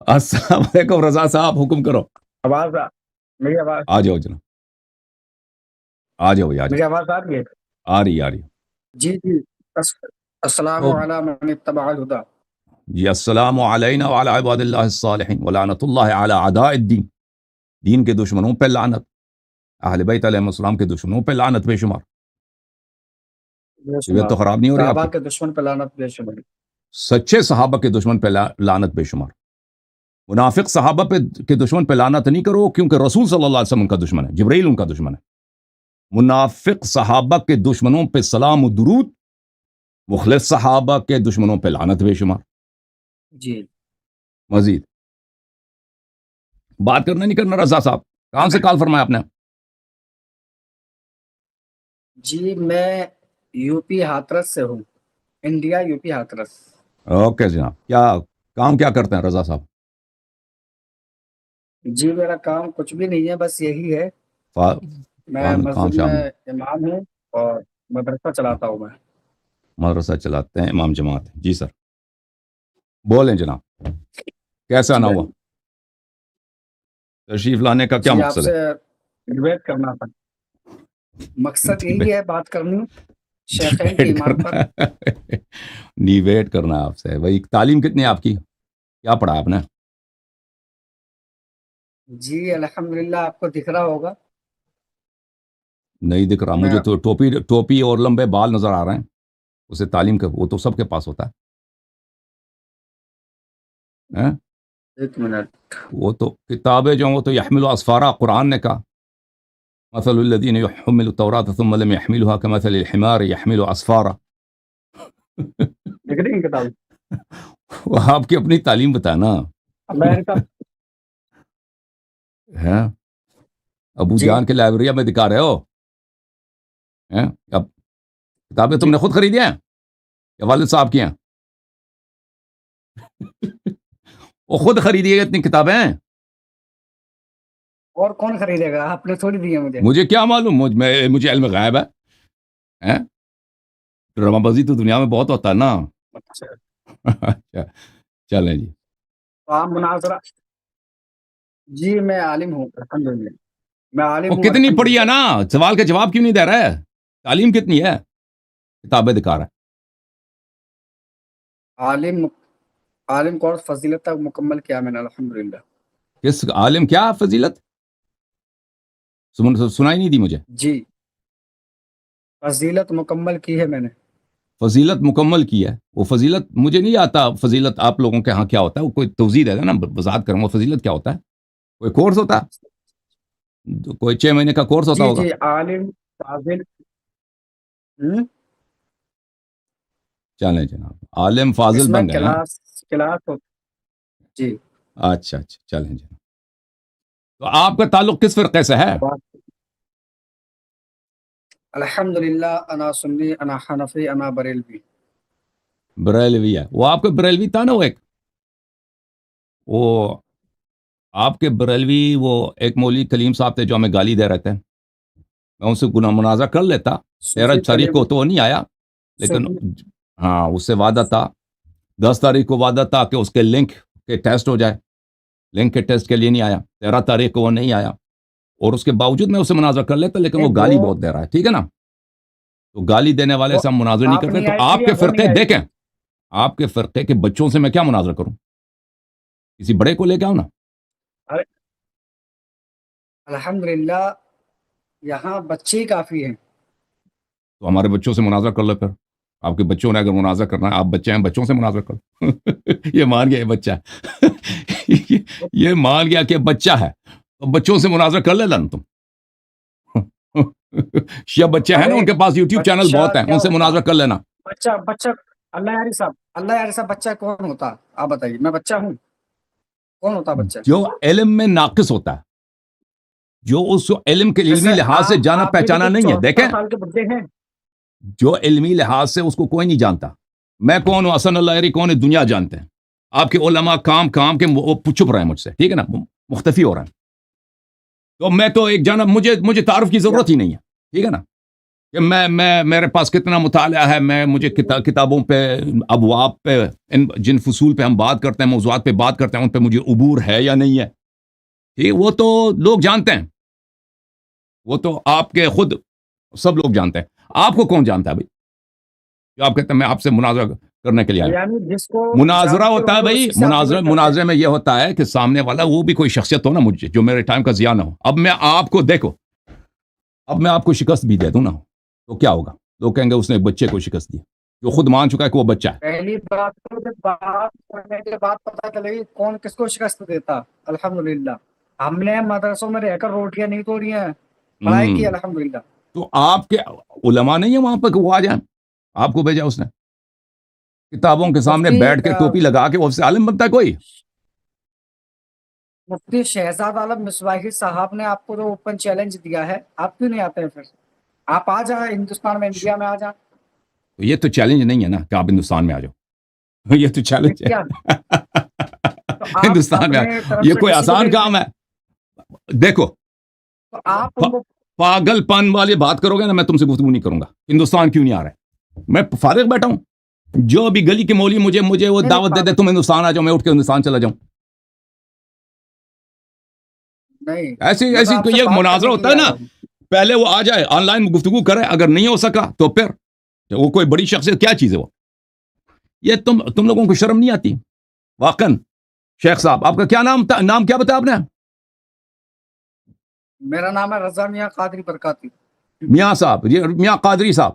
السلام علیکم رضا صاحب، حکم کرو. میری آواز آ جاؤ جناب، آ جاؤ بھائی، آ میری جاؤ. آواز آ رہی ہے؟ آ رہی آ رہی. جی جی. السلام تو علیکم من اتبع الہدی. جی، السلام علینا وعلی عباد اللہ الصالحین ولعنت اللہ علی اعداء الدین. دین کے دشمنوں پہ لعنت، اہل بیت علیہ السلام کے دشمنوں پہ لعنت بے شمار. بے طبیعت شمار تو خراب نہیں ہو رہی آپ صحابہ کی؟ کے دشمن پہ لعنت بے شمار. سچے صحابہ کے دشمن پہ لعنت بے شمار. منافق صحابہ کے دشمن پہ لعنت نہیں کرو، کیونکہ رسول صلی اللہ علیہ وسلم ان کا دشمن ہے، جبرائیل ان کا دشمن ہے. منافق صحابہ کے دشمنوں پہ سلام و درود، مخلص صحابہ کے دشمنوں پہ لعنت بے شمار. جی مزید بات کرنا نہیں کرنا رضا صاحب؟ کہاں سے کال فرمایا آپ نے؟ جی میں یو پی ہاتھرس سے ہوں، India U P Hathras. Okay جناب، کیا کام کیا کرتے ہیں رضا صاحب؟ جی میرا کام کچھ بھی نہیں ہے، بس یہی ہے. میں کام مسجد میں شام امام ہوں اور مدرسہ چلاتا ہوں میں. مدرسہ چلاتے ہیں، امام جماعت. جی سر، بولیں جناب، کیسا جی نہ ہوا؟ تشریف لانے کا کیا جی آپ مقصد سے ڈبیٹ کرنا تھا. مقصد یہی ہے بات کرنی شیخین کی ڈیبیٹ ایمان پر. کرنا ڈیبیٹ کرنا آپ سے. وہی تعلیم کتنی ہے آپ کی؟ کیا پڑھا آپ نے؟ جی الحمدللہ آپ کو دکھ رہا ہوگا. نہیں دکھ رہا میں مجھے تو. ٹوپی اور لمبے بال نظر آ رہے ہیں. اسے تعلیم کا وہ تو سب کے پاس ہوتا ہے. ایک منٹ. وہ تو کتابیں جو وہ تو یحمل اسفارا، قرآن نے کہا مثل الذین یحملون التوراۃ ثم لم یحملوها کمثل الحمار یحمل اسفارا. دکھ رہی ہے کتاب؟ وہ آپ کی اپنی تعلیم بتانا امریکہ. ہے. ابو جی جان کے لائبریری میں دکھا رہے ہو؟ اب کتابیں تم جی نے خود خریدی ہیں یا والد صاحب کی ہیں؟ وہ خود خریدی ہے اتنی کتابیں. اور کون خریدے گا؟ آپ نے تھوڑی دی ہے مجھے. مجھے کیا معلوم، مجھے علم غائب ہے. ڈرامہ بازی تو دنیا میں بہت ہوتا ہے نا. اچھا اچھا چلیں جی. تو آپ مناظرہ. جی میں عالم ہوں الحمدللہ. میں عالم وہ ہوں کتنی پڑھی ہے الحمدللہ. نا، سوال کا جواب کیوں نہیں دے رہا ہے؟ تعلیم کتنی ہے؟ کتابیں دکھا رہا ہے. عالم کورس فضیلت تک مکمل کیا میں نے الحمدللہ. کس عالم کیا فضیلت؟ سنائی نہیں دی مجھے. جی فضیلت مکمل کی ہے میں نے. فضیلت مکمل کی ہے. وہ فضیلت مجھے نہیں آتا. فضیلت آپ لوگوں کے ہاں کیا ہوتا ہے؟ وہ کوئی توضیح دے دینا، وضاحت کروں گا. فضیلت کیا ہوتا ہے؟ کوئی کورس ہوتا ہے؟ کوئی 6 مہینے کا کورس ہوتا جی ہوگا. جی عالم فاضل. چلیں جناب، عالم اس فاضل میں بن گئے ہیں. کلاس جی. اچھا چلیں جناب. تو آپ کا تعلق کس فرقے سے ہے؟ الحمدللہ انا سنی انا حنفی انا بریلوی. بریلوی ہے. وہ آپ کا بریلوی تھا نا، وہ ایک وہ آپ کے بریلوی، وہ ایک مولوی کلیم صاحب تھے جو ہمیں گالی دے رہے تھے. میں ان سے مناظرہ کر لیتا. 13 تاریخ کو تو وہ نہیں آیا، لیکن ہاں اس سے وعدہ تھا. 10 تاریخ کو وعدہ تھا کہ اس کے لنک کے ٹیسٹ ہو جائے. لنک کے ٹیسٹ کے لیے نہیں آیا. 13 تاریخ کو وہ نہیں آیا، اور اس کے باوجود میں اسے مناظرہ کر لیتا، لیکن وہ گالی بہت دے رہا ہے. ٹھیک ہے نا؟ تو گالی دینے والے سے ہم مناظرہ نہیں کرتے. تو آپ کے فرقے دیکھیں، آپ کے فرقے کے بچوں سے میں کیا مناظرہ کروں؟ کسی بڑے کو لے کے آؤں نا. الحمدللہ یہاں بچے کافی ہیں. تو ہمارے بچوں سے مناظرہ کر لو. پھر آپ کے بچوں نے اگر مناظرہ کرنا ہے، آپ بچے ہیں، بچوں سے مناظرہ کرو. یہ مان گیا یہ بچہ ہے. یہ مان گیا کہ بچہ ہے، تو بچوں سے مناظرہ کر لینا تم. شیعہ بچے ہیں نا، ان کے پاس یوٹیوب چینل بہت ہیں، ان سے مناظرہ کر لینا. بچہ اللہ یاری صاحب بچہ کون ہوتا؟ آپ بتائیے. میں بچہ ہوں؟ کون ہوتا بچہ؟ جو علم میں ناقص ہوتا ہے، جو اس علم کے علمی لحاظ سے جانا پہچانا نہیں ہے. دیکھیں، 14 سال کے بچے ہیں. جو علمی لحاظ سے اس کو کوئی نہیں جانتا. میں کون ہوں، حسن اللہ عری کون ہے، دنیا جانتے ہیں. آپ کے علماء کام کے وہ چھپ رہے ہیں مجھ سے. ٹھیک ہے نا، مختفی ہو رہے ہیں. تو میں تو ایک جانا، مجھے تعارف کی ضرورت ہی نہیں ہے. ٹھیک ہے نا. کہ میں میرے پاس کتنا مطالعہ ہے، میں مجھے کتابوں پہ، ابواب پہ، جن فصول پہ ہم بات کرتے ہیں، موضوعات پہ بات کرتے ہیں، ان پہ مجھے عبور ہے یا نہیں ہے، ٹھیک، وہ تو لوگ جانتے ہیں، وہ تو آپ کے خود سب لوگ جانتے ہیں. آپ کو کون جانتا ہے بھائی جو آپ کہتے ہیں میں آپ سے مناظرہ کرنے کے لیے آیا. یعنی جس کو مناظرہ جانتے ہوتا ہے ہوں گے بھائی، اسی سے آپ ڈبیٹ کرتے ہیں. مناظرے میں یہ ہوتا ہے کہ سامنے والا وہ بھی کوئی شخصیت ہو نا مجھے، جو میرے ٹائم کا ضیاع نہ ہو. اب میں آپ کو دیکھو، اب میں آپ کو شکست بھی دے دوں نا تو کیا ہوگا؟ لوگ کہیں گے اس نے ایک بچے کو شکست دی جو خود مان چکا ہے کہ وہ بچہ ہے. پہلی بات تو جب بات کرنے کے بعد پتہ چلے گی کون کس کو شکست دیتا. الحمدللہ ہم نے مدرسوں میں رہ کر روٹیاں نہیں توڑی ہیں، پڑھائی کی الحمدللہ. تو آپ کے علماء نہیں ہیں وہاں پہ کہ وہ آ جائیں؟ آپ کو بھیجا اس نے کتابوں کے سامنے مفتی بیٹھ کے ٹوپی لگا کے وہ سے عالم بنتا ہے کوئی؟ مفتی شہزاد عالم مصباحی صاحب نے آپ کو جو اوپن چیلنج دیا ہے، آپ کیوں نہیں آتے ہیں پھر؟ آپ آ جائیں ہندوستان میں، انڈیا میں آ جائیں. تو یہ تو چیلنج نہیں ہے نا کہ آپ ہندوستان میں آ جاؤ، یہ تو چیلنج کیا ہے تو آپ ہندوستان میں اپنے طرف یہ سے کوئی کسی کو آسان بھیج کام دیں. ہے. دیکھو تو آپ ان کو پاگل پن والی بات کرو گے نا، میں تم سے گفتگو نہیں کروں گا. ہندوستان کیوں نہیں آ رہا ہے؟ میں فارغ بیٹھا ہوں، جو بھی گلی کے مولی مجھے وہ دعوت دے دے تم ہندوستان آ جاؤ، میں اٹھ کے ہندوستان چلا جاؤں. نہیں، ایسی میں تو آپ سے یہ بات مناظرہ کرنے کے ہوتا لیے ہے نا، آیا ہوں. پہلے وہ آ جائے آن لائن گفتگو کرے، اگر نہیں ہو سکا تو پھر وہ کوئی بڑی شخصیت کیا چیز ہے وہ؟ یہ تم لوگوں کو شرم نہیں آتی واقعا؟ شیخ صاحب آپ کا کیا نام کیا بتایا آپ نے؟ میرا نام ہے رضا میاں قادری برکاتی. میاں صاحب، یہ میاں قادری صاحب،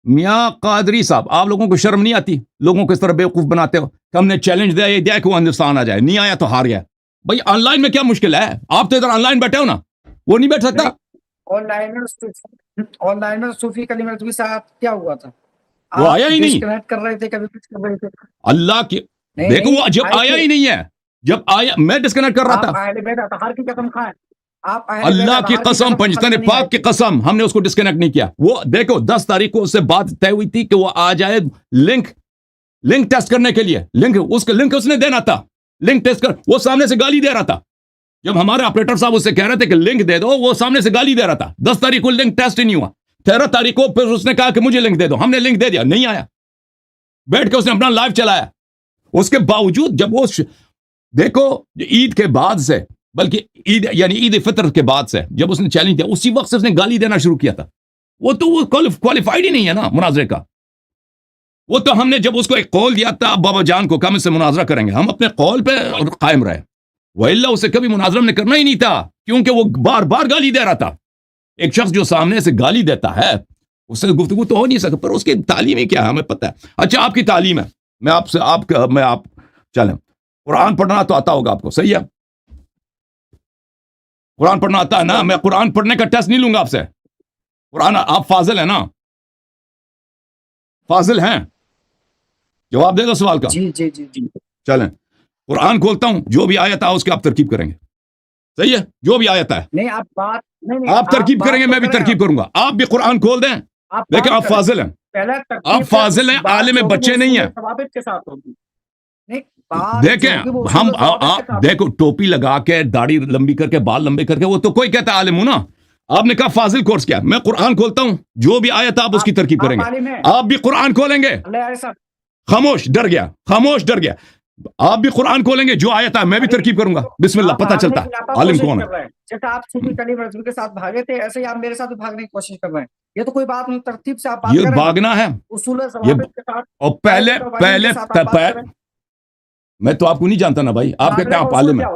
میاں قادری صاحب، آپ لوگوں کو شرم نہیں آتی؟ لوگوں کو اس طرح بیوقوف بناتے ہو کہ ہم نے چیلنج دیا کہ وہ ہندوستان آ جائے، نہیں آیا تو ہار گیا. بھائی آن لائن میں کیا مشکل ہے؟ آپ تو ادھر آن لائن بیٹھے ہو نا، وہ نہیں بیٹھ سکتا؟ آن لائن میں صوفی کلیم رضوی صاحب کیا ہوا تھا؟ وہ آپ آیا ہی نہیں. ڈسکنیکٹ کر رہے تھے، کبھی کچھ کر رہے تھے. اللہ کی دیکھو، وہ جب آیا ہی نہیں ہے، جب آیا میں ڈسکنیکٹ کر رہا تھا. آپ اہل بیت اطہار کی قسم کھائیں، آپ اہل بیت اللہ کی اطہار قسم، پنجتن نہیں پاک کی قسم، ہم نے اس کو ڈسکنیکٹ نہیں کیا. وہ دیکھو 10 تاریخ کو اس سے بات طے ہوئی تھی کہ وہ آ جائے لنک ٹیسٹ کرنے کے لیے. لنک اس نے دینا تھا، لنک ٹیسٹ کر. وہ سامنے سے گالی دے رہا تھا جب ہمارے آپریٹر صاحب اس سے کہہ رہے تھے کہ لنک دے دو، وہ سامنے سے گالی دے رہا تھا. 10 تاریخ کو لنک ٹیسٹ ہی نہیں ہوا. 13 تاریخ کو پھر اس نے کہا کہ مجھے لنک دے دو، ہم نے لنک دے دیا، نہیں آیا. بیٹھ کے اس نے اپنا لائیو چلایا. اس کے باوجود جب وہ دیکھو عید کے بعد سے، بلکہ عید فطر کے بعد سے جب اس نے چیلنج دیا، اسی وقت سے اس نے گالی دینا شروع کیا تھا. وہ کوالیفائڈ ہی نہیں ہے نا مناظرے کا. وہ تو ہم نے جب اس کو ایک قول دیا تھا بابا جان کو کہ ہم اس سے مناظرہ کریں گے، ہم اپنے قول پہ قائم رہے. وَإِلَّا اسے کبھی مناظرہ نے کرنا ہی نہیں تھا، کیونکہ وہ بار بار گالی دے رہا تھا. ایک شخص جو سامنے سے گالی دیتا ہے اس سے گفتگو تو ہو نہیں سکتا. پر اس کی تعلیم ہی کیا ہے ہمیں پتہ ہے. اچھا آپ کی تعلیم ہے، میں آپ چلیں، قرآن پڑھنا تو آتا ہوگا آپ کو، صحیح ہے؟ قرآن پڑھنا آتا ہے نا؟ میں قرآن پڑھنے کا ٹیسٹ نہیں لوں گا آپ سے. قرآن آپ فاضل ہیں نا؟ فاضل ہیں؟ جواب دے دو سوال کا. جی جی جی جی. چلیں قرآن کھولتا ہوں، جو بھی آیت ہے اس کی آپ ترکیب کریں گے، صحیح ہے؟ جو بھی آیت ہے نہیں آپ بات نہیں آپ ترکیب کریں گے، میں بھی ترکیب کروں گا. آپ بھی قرآن کھول دیں، دیکھیں آپ فاضل ہیں، آپ فاضل ہیں، عالم بچے نہیں ہیں. ثوابت کے ساتھ ہوگی. نہیں دیکھیں ہم دیکھو ٹوپی لگا کے داڑھی لمبی کر کے بال لمبے کر کے وہ تو کوئی کہتا ہے عالم ہوں نا. آپ نے کہا فاضل کورس کیا؟ میں قرآن کھولتا ہوں، جو بھی آیت آپ اس کی ترکیب کریں گے. آپ بھی قرآن کھولیں گے. خاموش، ڈر گیا، خاموش، ڈر گیا. آپ بھی قرآن کھولیں گے، جو آیت ہے میں بھی ترکیب کروں گا. بسم اللہ، پتہ چلتا ہے عالم کون ہے. جیسے آپ صوفی کلیم رضوی کے ساتھ بھاگے تھے، ایسے ہی آپ میرے ساتھ بھاگنے کی کوشش کر رہے ہیں. یہ تو کوئی بات نہیں، ترتیب سے آپ بات یہ بھاگنا ہے اصول ثوابت کے ساتھ. اور پہلے میں تو آپ کو نہیں جانتا نا بھائی، آپ کہتے ہیں آپ عالم ہیں.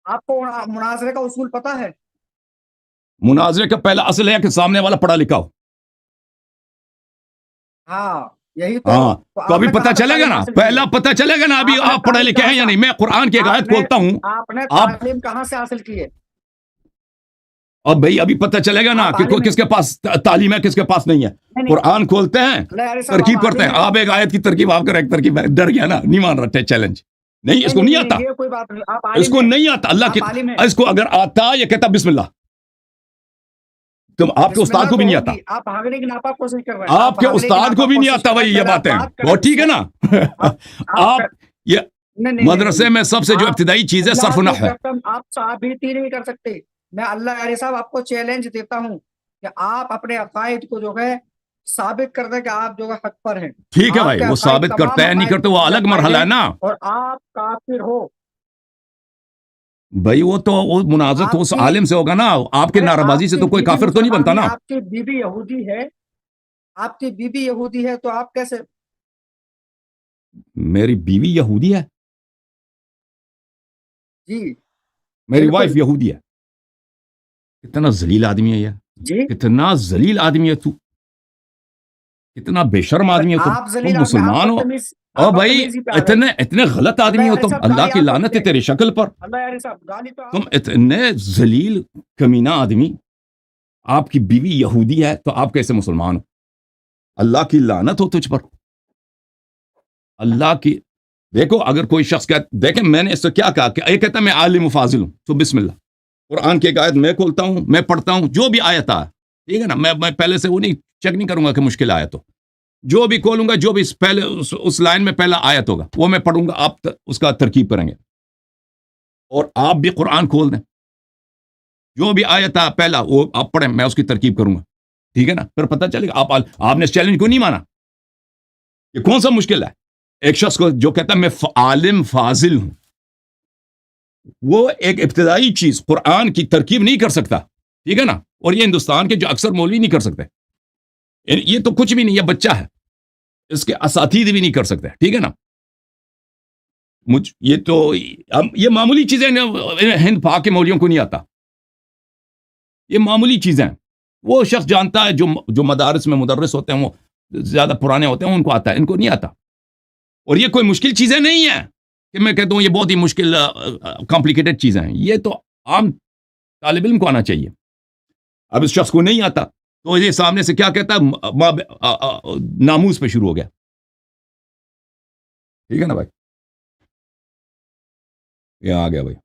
آپ کو مناظرے کا اصول پتہ ہے؟ مناظرے کا پہلا اصل ہے کہ سامنے والا پڑھا لکھا ہو. ہاں یہی تو ابھی پتہ چلے گا نا، پہلا پتہ چلے گا نا ابھی آپ پڑھے لکھے ہیں یا نہیں. میں قرآن کی ایک آیت کھولتا ہوں، آپ نے تعلیم کہاں سے حاصل کی ہے؟ اور بھائی ابھی پتہ چلے گا نا کہ کس کے پاس تعلیم ہے کس کے پاس نہیں ہے. قرآن کھولتے ہیں، ترکیب کرتے ہیں. آپ ایک آیت کی ترکیب آپ کر ایک ترکیب، ڈر گیا نا، نہیں مان رہا چیلنج. نہیں اس کو نہیں آتا، اس کو نہیں آتا. اللہ کی اس کو اگر آتا یہ کہتا بسم اللہ. تم آپ کے استاد کو بھی نہیں آتا، آپ بھاگنے کی ناپاک کوشش کر رہے ہیں. آپ کے استاد کو بھی نہیں آتا بھائی یہ باتیں. وہ ٹھیک ہے نا. آپ یہ مدرسے میں سب سے جو ابتدائی چیز ہے صرف نحو ہے. آپ ثابت ہی نہیں کر سکتے. میں اللہ علیہ صاحب آپ کو چیلنج دیتا ہوں، کہ آپ اپنے عقائد کو جو ہے ثابت کر دیں کہ آپ جو ہے حق پر ہیں. ٹھیک ہے آپ بھائی، کے وہ عقائد ثابت تمام کرتا ہے نہیں عقائد کرتا وہ الگ عقائد مرحلہ ہے ہیں نا اور آپ کافر ہو. بھائی. وہ تو وہ مناظر تو آپ اس کی عالم سے ہوگا نا، آپ کے ارے ناربازی آپ سے کی تو کوئی بیوی کافر تو نہیں بنتا مسلمان ہے، نا. آپ کی بیوی یہودی ہے، آپ کی بیوی یہودی ہے تو آپ کیسے؟ میری بیوی یہودی ہے، جی میری وائف بالکل یہودی ہے. کتنا ذلیل آدمی ہے یہ، جی. کتنا ذلیل آدمی ہے تو، کتنا بے شرم آدمی ہے آپ ذلیل تم آدمی، آپ مسلمان ہو. بدتمیز، او آپ بھائی بدتمیزی پہ آ گئے. اتنے غلط آدمی ہو اللہ تم، صاحب اللہ گالی کی آپ کو لعنت نہیں ہے دیں گے. تیری شکل پر. اللہ یاری صاحب گالی تو تم آپ اتنے ذلیل کمینہ آدمی، آپ کی بیوی یہودی ہے تو آپ کیسے مسلمان ہو؟ اللہ کی لعنت ہو تجھ پر. اللہ کی دیکھو، اگر کوئی شخص دیکھیں میں نے اس سے کیا کہا کہ یہ کہتا ہے میں عالم و فاضل ہوں، تو بسم اللہ، قرآن کی ایک آیت میں کھولتا ہوں، میں پڑھتا ہوں، جو بھی آیت آ، ٹھیک ہے نا، میں پہلے سے وہ نہیں چیک نہیں کروں گا کہ مشکل آیت ہو. جو بھی کھولوں گا، جو بھی پہلے اس لائن میں پہلا آیت ہوگا وہ میں پڑھوں گا، آپ اس کا ترکیب کریں گے. اور آپ بھی قرآن کھول دیں، جو بھی آیت آ پہلا وہ آپ پڑھیں، میں اس کی ترکیب کروں گا. ٹھیک ہے نا، پھر پتہ چلے گا آپ نے اس چیلنج کو نہیں مانا. یہ کون سا مشکل ہے ایک شخص کو جو کہتا ہے میں عالم فاضل ہوں، وہ ایک ابتدائی چیز قرآن کی ترکیب نہیں کر سکتا. ٹھیک ہے نا، اور یہ ہندوستان کے جو اکثر مولوی نہیں کر سکتے. یہ تو کچھ بھی نہیں، یہ بچہ ہے، اس کے اساتید بھی نہیں کر سکتے. ٹھیک ہے نا، یہ تو یہ معمولی چیزیں ہند پاک کے مولویوں کو نہیں آتا. یہ معمولی چیزیں وہ شخص جانتا ہے جو مدارس میں مدرس ہوتے ہیں، وہ زیادہ پرانے ہوتے ہیں، ان کو آتا ہے، ان کو نہیں آتا. اور یہ کوئی مشکل چیزیں نہیں ہیں کہ میں کہتا ہوں یہ بہت ہی مشکل کمپلیکیٹڈ چیزیں ہیں. یہ تو عام طالب علم کو آنا چاہیے. اب اس شخص کو نہیں آتا تو یہ سامنے سے کیا کہتا ہے، ناموس پہ شروع ہو گیا. ٹھیک ہے نا بھائی، یہ آ گیا بھائی.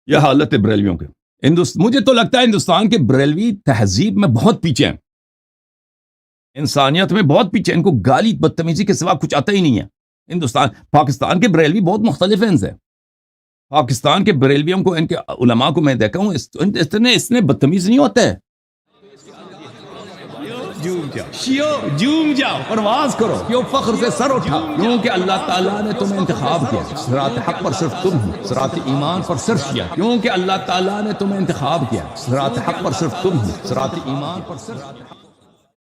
یہ حالت ہے بریلویوں کے. مجھے تو لگتا ہے ہندوستان کے بریلوی تہذیب میں بہت پیچھے ہیں، انسانیت میں بہت پیچھے. ان کو گالی بدتمیزی کے سوا کچھ آتا ہی نہیں ہے. پاکستان کے بریلوی بہت مختلف ہیں ان سے. پاکستان کے بریلویوں کو، ان کے علماء کو میں دیکھا ہوں، اتنے بدتمیز نہیں ہوتے. جوم جاؤ، پرواز کرو، کیوں فخر سے سر اٹھا، کیونکہ اللہ تعالیٰ نے تمہیں انتخاب کیا. صراط حق پر صرف تم ہو، صراط ایمان پر صرف کیا، کیونکہ اللہ تعالیٰ نے تمہیں انتخاب کیا. صراط حق پر صرف تم ہو، صراط ایمان پر صرف